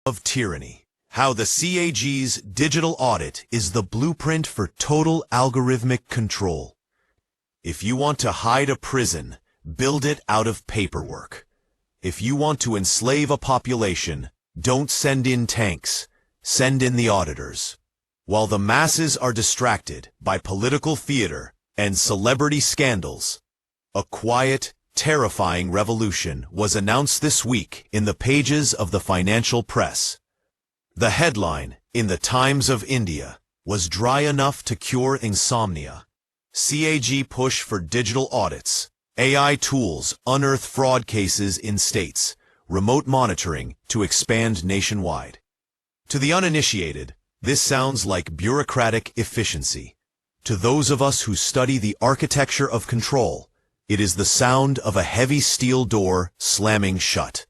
of tyranny. How the CAG's digital audit is the blueprint for total algorithmic control. If you want to hide a prison, build it out of paperwork. If you want to enslave a population, don't send in tanks, send in the auditors. While the masses are distracted by political theater and celebrity scandals, a quiet, terrifying revolution was announced this week in the pages of the financial press. The headline, in the Times of India, was dry enough to cure insomnia. CAG push for digital audits. AI tools unearth fraud cases in states. Remote monitoring to expand nationwide. To the uninitiated, this sounds like bureaucratic efficiency. To those of us who study the architecture of control, it is the sound of a heavy steel door slamming shut.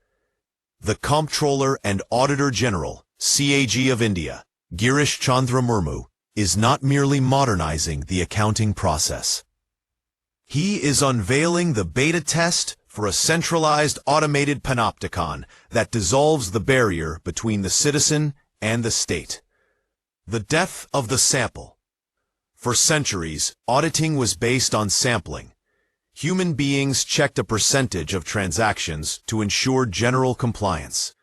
The Comptroller and Auditor General, CAG of India, Girish Chandra Murmu, is not merely modernizing the accounting process. He is unveiling the beta test for a centralized automated panopticon that dissolves the barrier between the citizen and the state. The death of the sample. For centuries, auditing was based on sampling. Human beings checked a percentage of transactions to ensure general compliance.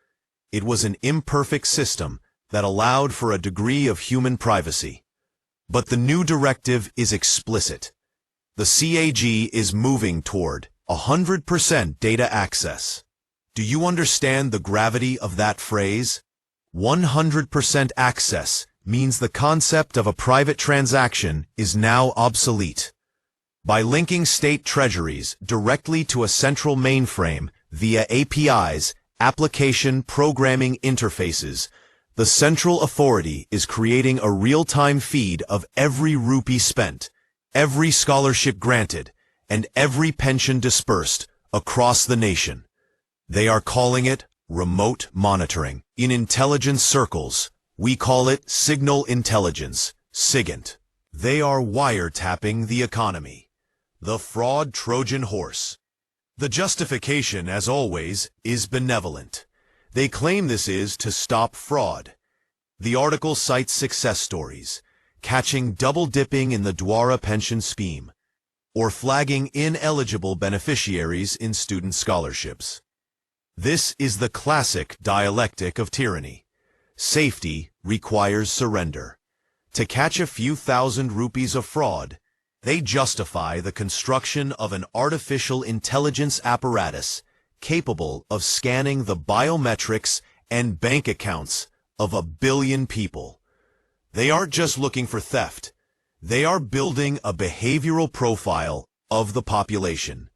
It was an imperfect system that allowed for a degree of human privacy. But the new directive is explicit. The CAG is moving toward 100% data access. Do you understand the gravity of that phrase? 100% access means the concept of a private transaction is now obsolete. By linking state treasuries directly to a central mainframe via APIs, application programming interfaces, the central authority is creating a real-time feed of every rupee spent, every scholarship granted, and every pension dispersed across the nation. They are calling it remote monitoring. In intelligence circles, we call it signal intelligence, SIGINT. They are wiretapping the economy. The fraud Trojan Horse. The justification, as always, is benevolent. They claim this is to stop fraud. The article cites success stories, catching double-dipping in the Dwara pension scheme, or flagging ineligible beneficiaries in student scholarships. This is the classic dialectic of tyranny. Safety requires surrender. To catch a few thousand rupees of fraud, they justify the construction of an artificial intelligence apparatus capable of scanning the biometrics and bank accounts of 1 billion people. They aren't just looking for theft. They are building a behavioral profile of the population.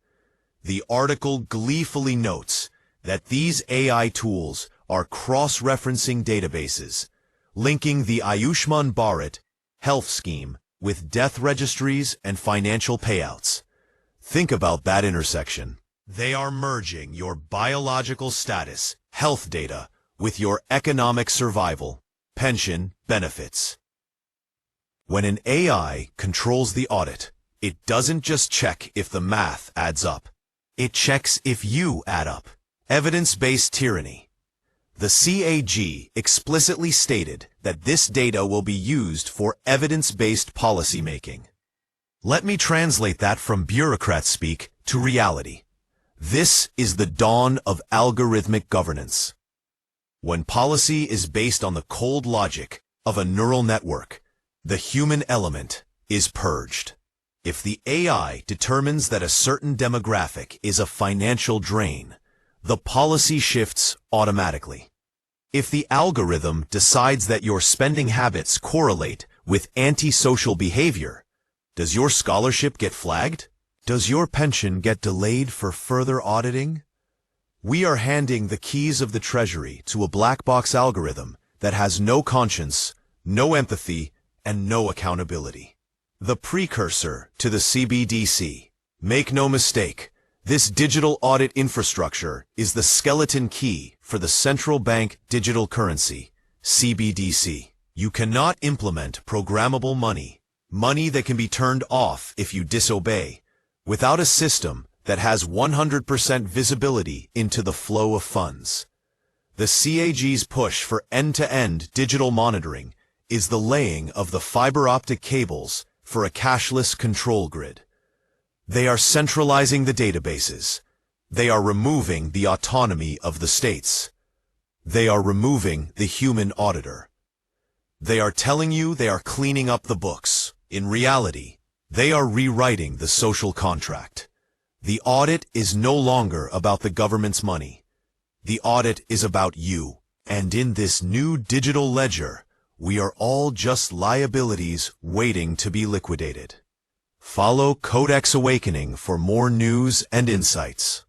The article gleefully notes that these AI tools are cross-referencing databases, linking the Ayushman Bharat health scheme with death registries and financial payouts. Think about that intersection. They are merging your biological status, health data, with your economic survival, pension benefits. When an AI controls the audit, it doesn't just check if the math adds up. It checks if you add up. Evidence-based tyranny. The CAG explicitly stated that this data will be used for evidence-based policymaking. Let me translate that from bureaucrat speak to reality. This is the dawn of algorithmic governance. When policy is based on the cold logic of a neural network, the human element is purged. If the AI determines that a certain demographic is a financial drain, the policy shifts automatically. If the algorithm decides that your spending habits correlate with antisocial behavior, does your scholarship get flagged? Does your pension get delayed for further auditing? We are handing the keys of the Treasury to a black box algorithm that has no conscience, no empathy, and no accountability. The precursor to the CBDC. Make no mistake, this digital audit infrastructure is the skeleton key for the central bank digital currency, CBDC. You cannot implement programmable money that can be turned off if you disobey, without a system that has 100% visibility into the flow of funds. The CAG's push for end-to-end digital monitoring is the laying of the fiber optic cables for a cashless control grid. They are centralizing the databases. They are removing the autonomy of the states. They are removing the human auditor. They are telling you they are cleaning up the books. In reality, they are rewriting the social contract. The audit is no longer about the government's money. The audit is about you. And in this new digital ledger, we are all just liabilities waiting to be liquidated. Follow Codex Awakening for more news and insights.